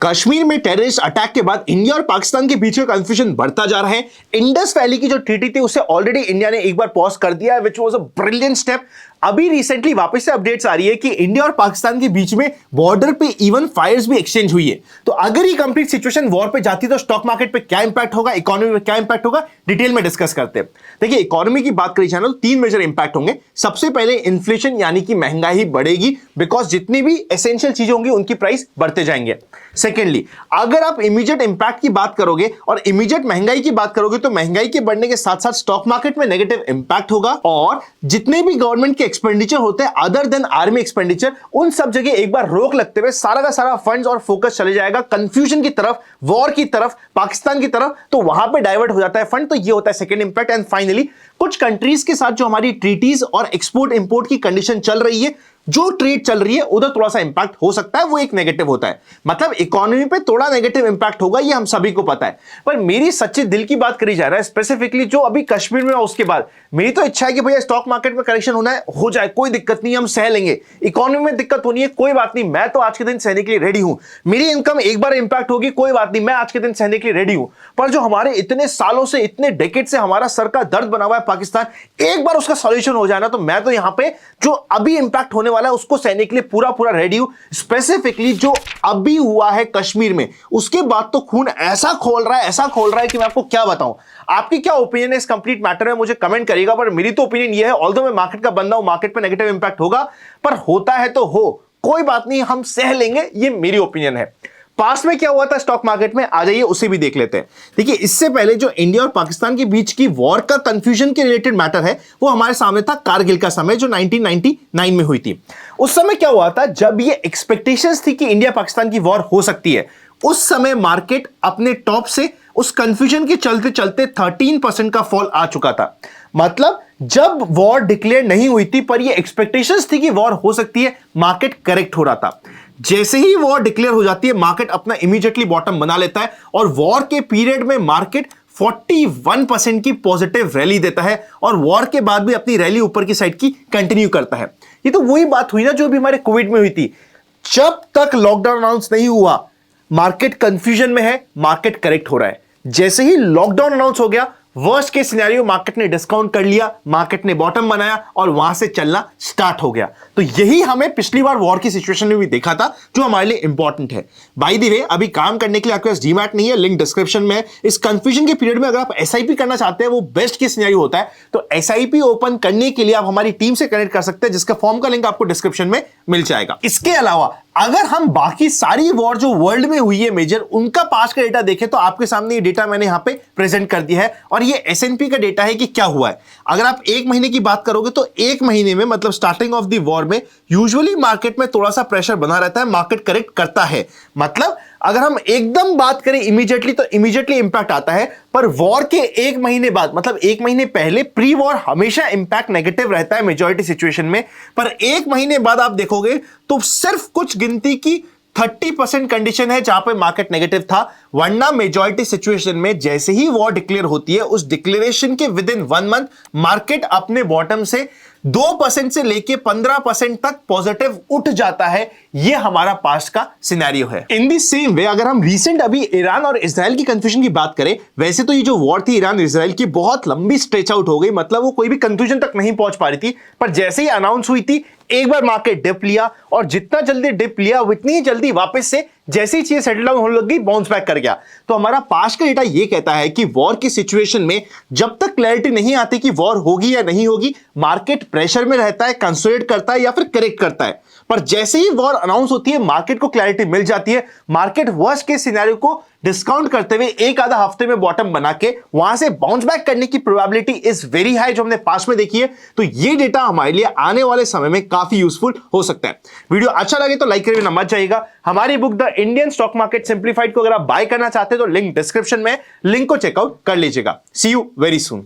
कश्मीर में terrorist attack के बाद इंडिया और पाकिस्तान के बीच में कंफ्यूजन बढ़ता जा रहा है। इंडस वैली की जो ट्रीटी थी उसे ऑलरेडी इंडिया ने एक बार पॉज कर दिया है, which was a brilliant step. अभी रिसेंटली वापस से अपडेट्स आ रही है कि इंडिया और पाकिस्तान के बीच में बॉर्डर पे इवन फायर्स भी एक्सचेंज हुई है। तो अगर ये कंप्लीट सिचुएशन वॉर पे जाती तो स्टॉक मार्केट पे क्या इंपैक्ट होगा, इकोनॉमी पे क्या इंपैक्ट होगा, डिटेल में डिस्कस करते हैं। देखिए, इकोनॉमी की बात करी जाए तो तीन मेजर इंपैक्ट होंगे। सबसे पहले इन्फ्लेशन यानी कि महंगाई बढ़ेगी, बिकॉज जितनी भी एसेंशियल चीजें होंगी उनकी प्राइस बढ़ते जाएंगे। सेकेंडली, अगर आप इमीडिएट इंपैक्ट की बात करोगे और इमीडिएट महंगाई की बात करोगे तो महंगाई के बढ़ने के साथ साथ स्टॉक मार्केट में नेगेटिव इंपैक्ट होगा और जितने भी गवर्नमेंट के एक्सपेंडिचर होते हैं अदर देन आर्मी एक्सपेंडिचर, उन सब जगह एक बार रोक लगते हुए सारा का सारा फंड्स और फोकस चले जाएगा कंफ्यूजन की तरफ, वॉर की तरफ, पाकिस्तान की तरफ, तो वहां पे डाइवर्ट हो जाता है फंड। तो ये होता है सेकंड इंपैक्ट। एंड फाइनली, कुछ कंट्रीज के साथ जो हमारी ट्रीटीज और एक्सपोर्ट इंपोर्ट की कंडीशन चल रही है, जो ट्रेड चल रही है उधर थोड़ा सा इंपैक्ट हो सकता है, वो एक नेगेटिव होता है। मतलब इकोनॉमी पे थोड़ा नेगेटिव इंपैक्ट होगा, ये हम सभी को पता है। पर मेरी सच्चे दिल की बात करी जा रहा है, स्पेसिफिकली जो अभी कश्मीर में, उसके बाद मेरी तो इच्छा है कि भैया स्टॉक मार्केट में करेक्शन होना है, हो जाए, कोई दिक्कत नहीं, हम सह लेंगे। इकोनॉमी में दिक्कत होनी है, कोई बात नहीं, मैं तो आज के दिन सहने के लिए रेडी हूं। मेरी इनकम एक बार इंपैक्ट होगी, कोई बात नहीं, मैं आज के दिन सहने के लिए रेडी हूं। पर जो हमारे इतने सालों से, इतने डेकेड से हमारा सर का दर्द बना हुआ है पाकिस्तान, एक बार उसका सॉल्यूशन हो जाना, तो मैं तो यहां पे जो अभी इंपैक्ट होने वाला है उसको सहने के लिए पूरा रेडी हूं। स्पेसिफिकली जो अभी हुआ है कश्मीर में, उसके बाद तो खून ऐसा खोल रहा है कि मैं आपको क्या बताऊं। आपकी क्या ओपिनियन है इस कंप्लीट मैटर में, मुझे कमेंट करिएगा। पर मेरी तो ओपिनियन ये है, ऑल्दो मैं मार्केट का बंदा हूं, मार्केट पे नेगेटिव इंपैक्ट होगा, पर होता है तो हो, कोई बात नहीं, हम सह लेंगे, ये मेरी ओपिनियन है। पास्ट में क्या हुआ था स्टॉक मार्केट में, आ जाइए उसे भी देख लेते हैं। देखिए, इससे पहले जो इंडिया और पाकिस्तान के बीच की वॉर का कंफ्यूजन के रिलेटेड मैटर है, वो हमारे सामने था कारगिल का समय, जो 1999 में हुई थी। उस समय क्या हुआ था, जब ये एक्सपेक्टेशंस थी कि इंडिया पाकिस्तान की वॉर हो सकती है, उस समय मार्केट अपने टॉप से उस कंफ्यूजन के चलते चलते 13% का फॉल आ चुका था। मतलब जब वॉर डिक्लेयर नहीं हुई थी पर ये एक्सपेक्टेशंस थी कि वॉर हो सकती है, मार्केट करेक्ट हो रहा था। जैसे ही वॉर डिक्लेयर हो जाती है, मार्केट अपना इमीडिएटली बॉटम बना लेता है और वॉर के पीरियड में मार्केट 41% की पॉजिटिव रैली देता है और वॉर के बाद भी अपनी रैली ऊपर की साइड की कंटिन्यू करता है। ये तो वही बात हुई ना जो भी हमारे कोविड में हुई थी। जब तक लॉकडाउन अनाउंस नहीं हुआ, मार्केट कंफ्यूजन में है, मार्केट करेक्ट हो रहा है। जैसे ही लॉकडाउन अनाउंस हो गया, वर्स्ट केस सिनेरियो, मार्केट ने डिस्काउंट कर लिया, मार्केट ने बॉटम बनाया और वहां से चलना स्टार्ट हो गया। तो यही हमें पिछली बार वॉर की सिचुएशन में भी देखा था, जो हमारे लिए इंपॉर्टेंट है। बाय द वे, अभी काम करने के लिए आपके पास डीमैट नहीं है, लिंक डिस्क्रिप्शन में है। इस कंफ्यूजन के पीरियड में अगर आप एसआईपी करना चाहते हैं, वो बेस्ट केस सिनेरियो होता है। तो एसआईपी ओपन करने के लिए आप हमारी टीम से कनेक्ट कर सकते हैं, जिसका फॉर्म का लिंक आपको डिस्क्रिप्शन में मिल जाएगा। इसके अलावा अगर हम बाकी सारी वॉर जो वर्ल्ड में हुई है मेजर, उनका पास्ट का डेटा देखें तो आपके सामने ये डेटा मैंने यहां पे प्रेजेंट कर दिया है और ये एसएनपी का डेटा है कि क्या हुआ है। अगर आप एक महीने की बात करोगे तो एक महीने में, मतलब स्टार्टिंग ऑफ द वॉर में, यूजुअली मार्केट में थोड़ा सा प्रेशर बना रहता है, मार्केट करेक्ट करता है। मतलब अगर हम एकदम बात करें इमीडिएटली, तो इमीडिएटली इंपैक्ट आता है, पर वॉर के एक महीने बाद, मतलब एक महीने पहले, प्री वॉर हमेशा इंपैक्ट नेगेटिव रहता है मेजॉरिटी सिचुएशन में। पर एक महीने बाद आप देखोगे तो सिर्फ कुछ गिनती की 30% कंडीशन है जहां पे मार्केट नेगेटिव था, वरना मेजॉरिटी सिचुएशन में जैसे ही वॉर डिक्लेयर होती है, उस डिक्लेरेशन के विद इन 1 मंथ मार्केट अपने बॉटम से 2% से लेके 15% तक पॉजिटिव उठ जाता है। यह हमारा पास्ट का सिनेरियो है। इन दी सेम वे, अगर हम रिसेंट अभी ईरान और इजराइल की कंफ्यूजन की बात करें, वैसे तो ये जो वॉर थी ईरान इजराइल की, बहुत लंबी स्ट्रेच आउट हो गई, मतलब वो कोई भी कंक्लूजन तक नहीं पहुंच पा रही थी। पर जैसे ही अनाउंस हुई थी, एक बार मार्केट डिप लिया और जितना जल्दी डिप लिया उतनी ही जल्दी वापस से जैसी चीजें सेटल डाउन होने लगी, बाउंस बैक कर गया। तो हमारा पास्ट का डेटा यह कहता है कि वॉर की सिचुएशन में जब तक क्लैरिटी नहीं आती कि वॉर होगी या नहीं होगी, मार्केट प्रेशर में रहता है, कंसोलिडेट करता है या फिर करेक्ट करता है। पर जैसे ही वॉर अनाउंस होती है, मार्केट को क्लैरिटी मिल जाती है, मार्केट वर्स्ट के सिनेरियो को डिस्काउंट करते हुए एक आधा हफ्ते में बॉटम बना के वहां से बाउंस बैक करने की प्रोबेबिलिटी इज वेरी हाई, जो हमने पास्ट में देखी है। तो ये डेटा हमारे लिए आने वाले समय में काफी यूजफुल हो सकता है। वीडियो अच्छा लगे तो लाइक करना मत जाइएगा। हमारी book the Indian stock market simplified को अगर आप बाय करना चाहते हैं तो लिंक डिस्क्रिप्शन में, लिंक को चेकआउट कर लीजिएगा। सी यू वेरी सून।